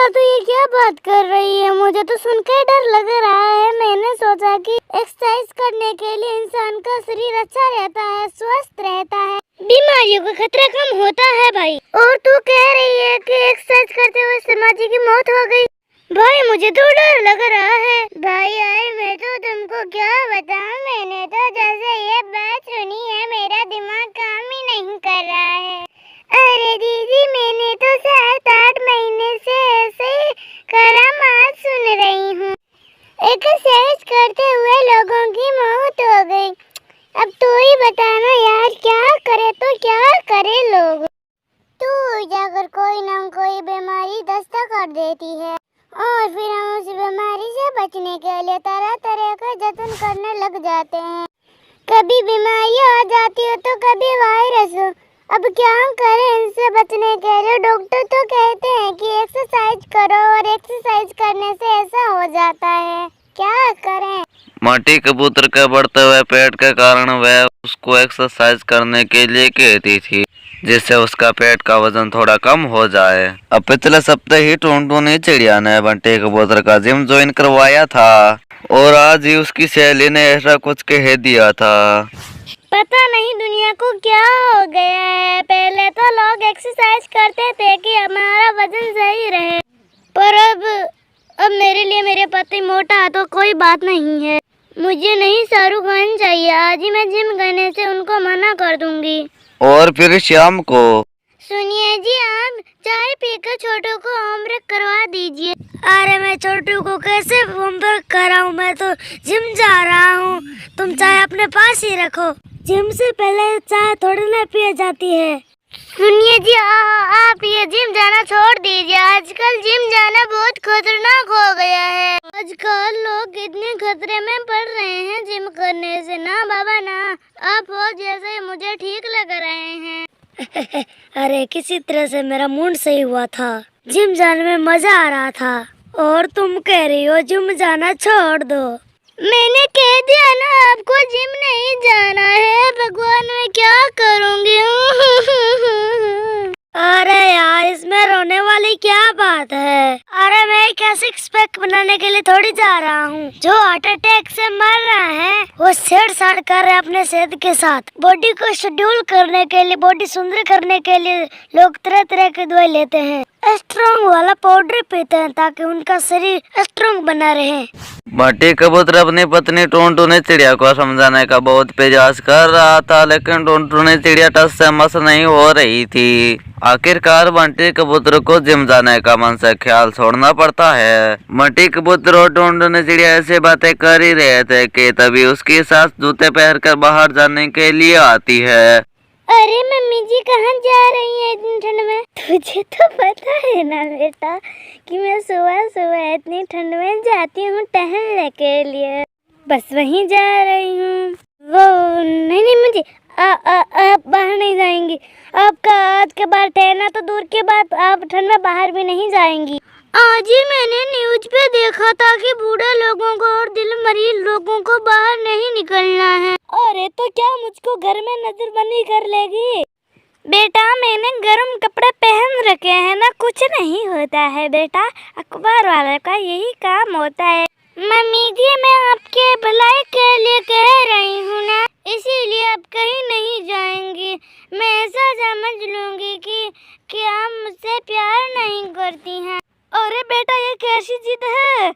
चिड़िया तो ये क्या बात कर रही है, मुझे तो सुनकर डर लग रहा है। मैंने सोचा कि एक्सरसाइज करने के लिए इंसान का शरीर अच्छा रहता है, स्वस्थ रहता है, बीमारियों का खतरा कम होता है भाई। और तू कह रही है कि एक्सरसाइज करते हुए शर्मा जी की मौत हो गई। भाई मुझे तो डर लग रहा है। भाई यार मैं तो तुमको क्या बताऊं, मैंने तो जैसे ये बात सुनी है मेरा दिमाग काम ही नहीं कर रहा है। अरे दीदी मैंने तो 7-8 महीने से ऐसे करामात सुन रही हूँ। एक्सरसाइज करते हुए लोगों की मौत हो गई। अब तो ही बताना यार, क्या करे तो क्या करे लोग। तू जाकर कोई ना कोई बीमारी दस्तक कर देती है और फिर हम उस बीमारी से बचने के लिए तरह तरह का जतन करने लग जाते हैं। कभी बीमारी आ जाती है तो कभी वायरस। अब क्या करें इनसे बचने के लिए? डॉक्टर तो कहते हैं कि एक्सरसाइज करो और एक्सरसाइज करने से ऐसा हो जाता है, क्या करें? माटी कबूतर के बढ़ते हुए पेट के कारण वह उसको एक्सरसाइज करने के लिए कहती थी, जिससे उसका पेट का वजन थोड़ा कम हो जाए। अब पिछले सप्ताह ही टुनटुनी चिड़िया ने बंटी कबूतर का जिम ज्वाइन करवाया था और आज ही उसकी सहेली ने ऐसा कुछ कह दिया था। पता नहीं दुनिया को क्या हो गया है। पहले तो लोग एक्सरसाइज करते थे कि हमारा वजन सही रहे, पर अब मेरे लिए मेरे पति मोटा तो कोई बात नहीं है। मुझे नहीं शाहरुख खान चाहिए। आज ही मैं जिम करने से उनको मना कर दूंगी। और फिर शाम को सुनिए जी, आप चाय पीकर छोटू को होमवर्क करवा दीजिए। अरे मैं छोटू को कैसे होमवर्क कराऊं, मैं तो जिम जा रहा हूँ। तुम चाय अपने पास ही रखो। जिम से पहले चाय थोड़ी ना पी जाती है। सुनिए जी, आप ये जिम जाना छोड़ दीजिए। आजकल जिम जाना बहुत खतरनाक हो गया है। आजकल लोग इतने खतरे में पड़ रहे हैं जिम करने से। ना बाबा ना, आप हो जैसे मुझे ठीक लग रहे हैं। अरे किसी तरह से मेरा मूड सही हुआ था, जिम जाने में मजा आ रहा था, और तुम कह रही हो जिम जाना छोड़ दो। मैंने कह दिया ना आपको जिम नहीं जाना है। भगवान मैं क्या करूँगी। अरे यार इसमें रोने वाली क्या बात है? अरे मैं क्या सिक्स पैक बनाने के लिए थोड़ी जा रहा हूँ। जो हार्ट अटैक से मर रहा है वो छेड़छाड़ कर रहे अपने सेहत के साथ। बॉडी को शेड्यूल करने के लिए, बॉडी सुंदर करने के लिए लोग तरह तरह की दवाई लेते हैं। स्ट्रॉन्ग वाला पाउडर पीते हैं ताकि उनका शरीर स्ट्रॉन्ग बना रहे। माटी कबूतर अपनी पत्नी टुनटुनी चिड़िया को समझाने का बहुत प्रयास कर रहा था, लेकिन टुनटुनी चिड़िया टस से मस नहीं हो रही थी। आखिरकार बंटी कबूतर को जिम जाने का मन से ख्याल छोड़ना पड़ता है। बंटी कबूतर और टुनटुनी चिड़िया ऐसी बातें कर ही रहे थे कि तभी उसकी सास जूते पहनकर बाहर जाने के लिए आती है। अरे मम्मी जी कहाँ जा रही हैं इतनी ठंड में? तुझे तो पता है ना बेटा कि मैं सुबह सुबह इतनी ठंड में जाती हूँ टहलने के लिए। बस वहीं जा रही हूँ। वो नहीं मुझे आप बाहर नहीं जाएंगी। आपका आज के बार ठहरना तो दूर की बात, आप ठंड में बाहर भी नहीं जाएंगी। आज ही मैंने न्यूज पे देखा था कि बूढ़े लोगों को और दिल मरीज लोगों को बाहर नहीं निकलना है। अरे तो क्या मुझको घर में नजरबंदी कर लेगी? बेटा मैंने गर्म कपड़े पहन रखे हैं ना, कुछ नहीं होता है बेटा। अखबार वाले का यही काम होता है। मम्मी जी मैं आपके भलाई के लिए कह रही हूँ ना, इसीलिए आप कहीं नहीं जाएंगी। मैं ऐसा समझ लूंगी कि आप मुझसे प्यार नहीं करती हैं। अरे बेटा ये कैसी जिद है?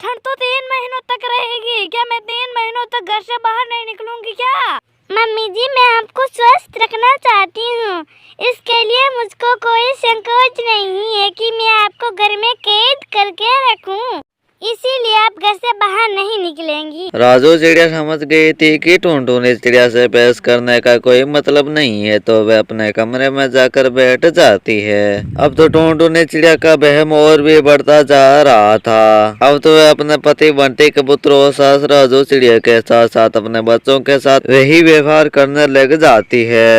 ठंड तो 3 महीनों तक रहेगी। क्या मैं 3 महीनों तक घर से बाहर नहीं निकलूंगी क्या? मम्मी जी मैं आपको स्वस्थ रखना चाहती हूँ, इसके लिए मुझको कोई संकोच नहीं है कि मैं आपको घर में कैद करके रखूं। इसीलिए आप घर से बाहर नहीं निकलेंगी। राजू चिड़िया समझ गई थी कि टुनटुनी चिड़िया से बहस करने का कोई मतलब नहीं है, तो वह अपने कमरे में जाकर बैठ जाती है। अब तो टुनटुनी चिड़िया का बहम और भी बढ़ता जा रहा था। अब तो वह अपने पति बंटी कबूतर और सास राजू चिड़िया के साथ साथ अपने बच्चों के साथ वही व्यवहार करने लग जाती है।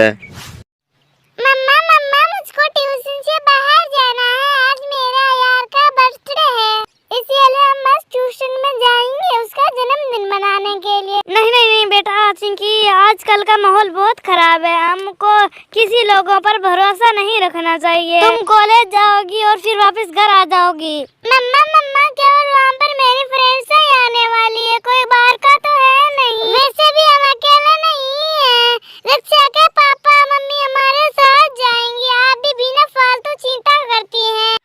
मम्मा मम्मा मुझको ट्यूशन से बाहर जाना है। आज मेरा यार का बर्थडे है, इसीलिए हम बस ट्यूशन में जाएंगे उसका जन्मदिन मनाने के लिए। नहीं नहीं नहीं बेटा, चिंकी आजकल का माहौल बहुत खराब है। हम तुमको किसी लोगों पर भरोसा नहीं रखना चाहिए। तुम कॉलेज जाओगी और फिर वापस घर आ जाओगी। मम्मा केवल वहाँ पर मेरी फ्रेंड्स ही आने वाली है, कोई बाहर का तो है नहीं। वैसे भी हम अकेले नहीं है, रक्षा के पापा मम्मी हमारे साथ जाएंगे। आप भी बिना फालतू चिंता करती हैं।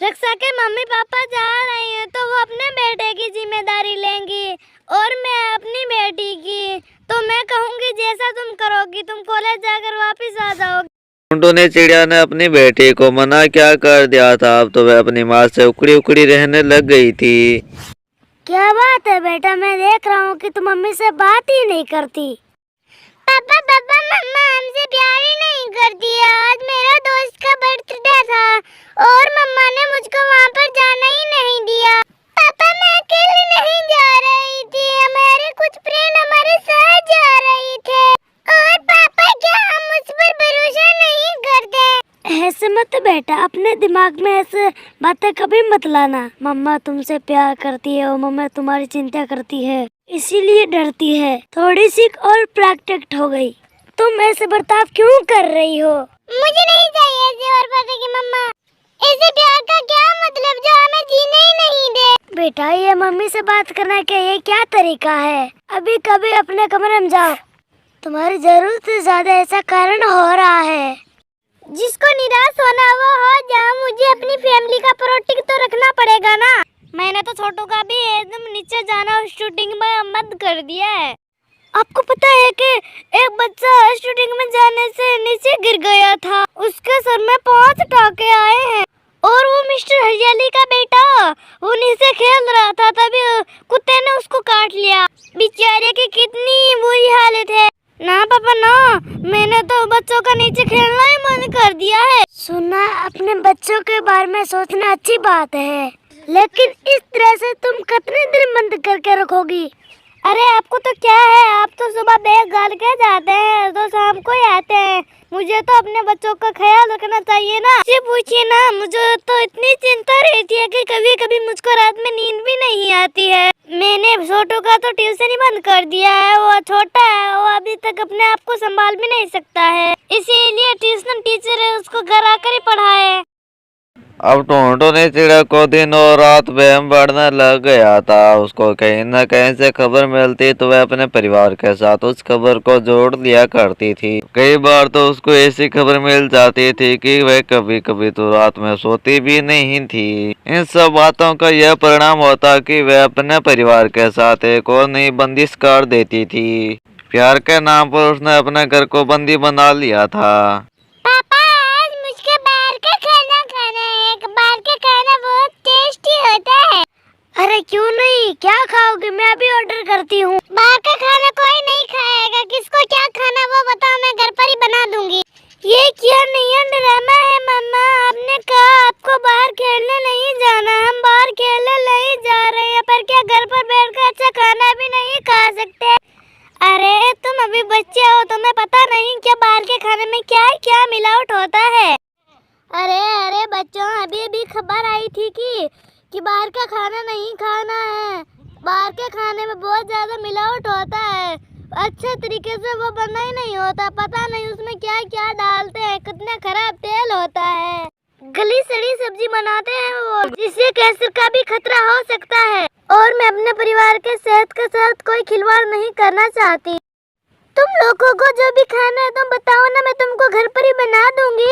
रक्षा के मम्मी पापा जा रहे हैं तो वो अपने बेटे की जिम्मेदारी लेंगी और मैं अपनी बेटी की। तो मैं कहूँगी जैसा तुम करोगी, तुम कॉलेज जाकर वापस आ जाओगी। टुनटुन ने चिड़िया ने अपनी बेटी को मना क्या कर दिया था। अब तो वह अपनी माँ से उकड़ी उकड़ी रहने लग गई थी। क्या बात है बेटा, मैं देख रहा हूँ कि तुम मम्मी से बात ही नहीं करती। पापा मम्मा हमसे प्यार ही नहीं करती है। आज मेरा दोस्त का बर्थडे था और मम्मा ने मुझको वहाँ पर जाना ही नहीं दिया। पापा मैं अकेली नहीं जा रही थी, हमारे कुछ फ्रेंड हमारे साथ जा रही थे। और पापा क्या हम मुझ पर भरोसा नहीं करते? ऐसे मत बेटा, अपने दिमाग में ऐसे बातें कभी मत लाना। मम्मा तुमसे प्यार करती है और मम्मा तुम्हारी चिंता करती है, इसीलिए डरती है। थोड़ी सी और प्रैक्टिस हो गई। तुम ऐसे बर्ताव क्यों कर रही हो? मुझे नहीं चाहिए ऐसे और बातें की मम्मा। ऐसे प्यार का क्या मतलब जो हमें जीने ही नहीं दे? बेटा ये मम्मी से बात करने का ये क्या तरीका है? अभी कभी अपने कमरे में जाओ। तुम्हारी जरूरत से ज्यादा ऐसा कारण हो रहा है। जिसको निराश होना वो हो जाओ, मुझे अपनी फैमिली का प्रोटेक्ट तो रखना पड़ेगा ना। मैंने तो छोटू का भी एकदम नीचे जाना शूटिंग में बंद कर दिया है। आपको पता है कि एक बच्चा शूटिंग में जाने से नीचे गिर गया था, उसके सर में 5 टाके आए हैं और वो मिस्टर हरियाली का बेटा वो नीचे खेल रहा था, तभी कुत्ते ने उसको काट लिया। बेचारे की कितनी बुरी हालत है। ना पापा ना, मैंने तो बच्चों का नीचे खेलना ही बंद कर दिया है। सुना, अपने बच्चों के बारे में सोचना अच्छी बात है, लेकिन इस तरह से तुम कितने दिन बंद करके रखोगी? अरे आपको तो क्या है, आप तो सुबह बैग डाल के जाते हैं तो शाम को ही आते हैं। मुझे तो अपने बच्चों का ख्याल रखना चाहिए ना। मुझे पूछिए ना, मुझे तो इतनी चिंता रहती है कि कभी कभी मुझको रात में नींद भी नहीं आती है। मैंने छोटू का तो ट्यूशन ही बंद कर दिया है, वो छोटा है, वो अभी तक अपने आप को संभाल भी नहीं सकता है, इसीलिए ट्यूशन टीचर है उसको घर आकर ही पढ़ाए। अब टुनटुन ने चिड़िया को दिन और रात वहम बढ़ने लग गया था। उसको कहीं न कहीं से खबर मिलती तो वह अपने परिवार के साथ उस खबर को जोड़ लिया करती थी। कई बार तो उसको ऐसी खबर मिल जाती थी कि वह कभी कभी तो रात में सोती भी नहीं थी। इन सब बातों का यह परिणाम होता कि वह अपने परिवार के साथ एक और नई बंदिश कर देती थी। प्यार के नाम पर उसने अपने घर को बंदी बना लिया था। पापा आज मुझको बाहर का खाना खाना है, बाहर का खाना बहुत टेस्टी होता है। अरे क्यों नहीं, क्या खाओगे? मैं अभी ऑर्डर करती हूँ। बाहर का खाना कोई नहीं खाएगा, किसको क्या खाना वो बताओ, मैं घर पर ही बना दूंगी। ये क्या नया ड्रामा है मम्मा? आपने कहा आपको बाहर खेलने नहीं जाना, हम बाहर खेलने नहीं जा रहे हैं, पर क्या घर पर बैठकर अच्छा खाना भी नहीं खा सकते? अरे तुम अभी बच्चे हो, तुम्हें पता नहीं क्या बाहर के खाने में क्या क्या मिलावट होता है। अरे बच्चों, अभी खबर आई थी कि बाहर का खाना नहीं खाना है। बाहर के खाने में बहुत ज्यादा मिलावट होता है, अच्छे तरीके से वो बना ही नहीं होता। पता नहीं उसमें क्या क्या डालते हैं, कितना खराब तेल होता है। गली सड़ी सब्जी बनाते हैं वो, जिससे कैंसर का भी खतरा हो सकता है। और मैं अपने परिवार के सेहत के साथ कोई खिलवाड़ नहीं करना चाहती। तुम लोगों को जो भी खाना है तुम बताओ ना, मैं तुमको घर पर ही बना दूंगी।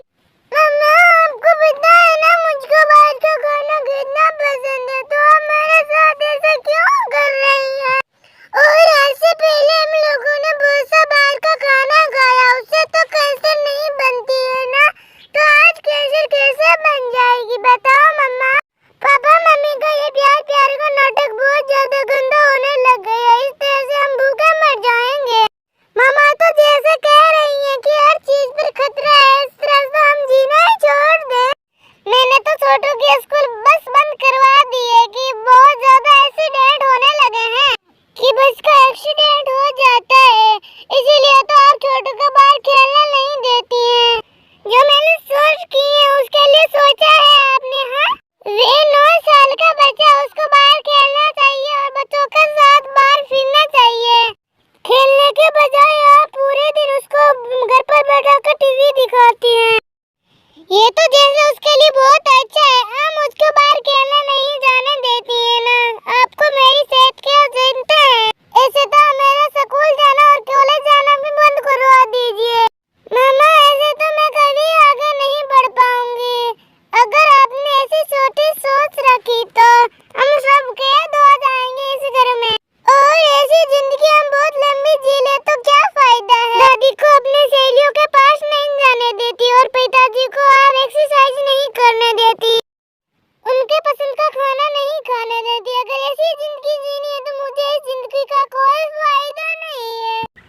मम्मा आपको पता है ना मुझको बाहर का खाना कितना पसंद है, तो आप मेरे साथ ऐसा क्यों कर रही हैं? और आज से पहले हम लोगों ने बहुत सा बाहर का खाना खाया, उससे तो कैंसर नहीं बनती है ना, तो आज कैंसर कैसे बन जाएगी बताओ मम्मा? पापा मम्मी का ये प्यार का नाटक बहुत ज्यादा गंदा होने लग गया, इस तरह से हम भूखे मर जाएंगे। मामा तो जैसे कह रही हैं कि हर चीज पर खतरा है, इस तरह से हम जीना ही छोड़ दे। मैंने तो छोटू की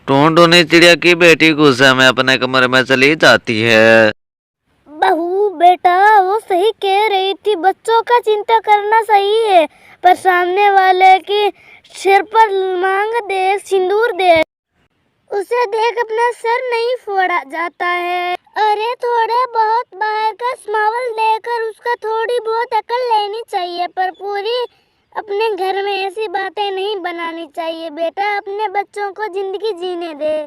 टूनटूनी चिड़िया की बेटी गुस्से में अपने कमरे में चली जाती है। बहू बेटा वो सही कह रही थी, बच्चों का चिंता करना सही है, पर सामने वाले की सिर पर मांग देख, सिंदूर देख, उसे देख अपना सर नहीं फोड़ा जाता है। अरे थोड़ा बहुत बाहर का माहौल देखकर उसका थोड़ी बहुत अकल लेनी चाहिए, पर पूरी अपने घर में ऐसी बातें नहीं बनानी चाहिए। बेटा अपने बच्चों को जिंदगी जीने दे,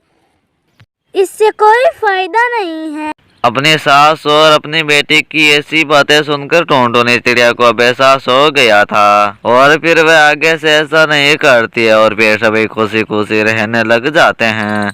इससे कोई फायदा नहीं है। अपनी सास और अपनी बेटी की ऐसी बातें सुनकर टूनटूनी चिड़िया को अब एहसास हो गया था और फिर वह आगे से ऐसा नहीं करती है और फिर सभी खुशी खुशी रहने लग जाते हैं।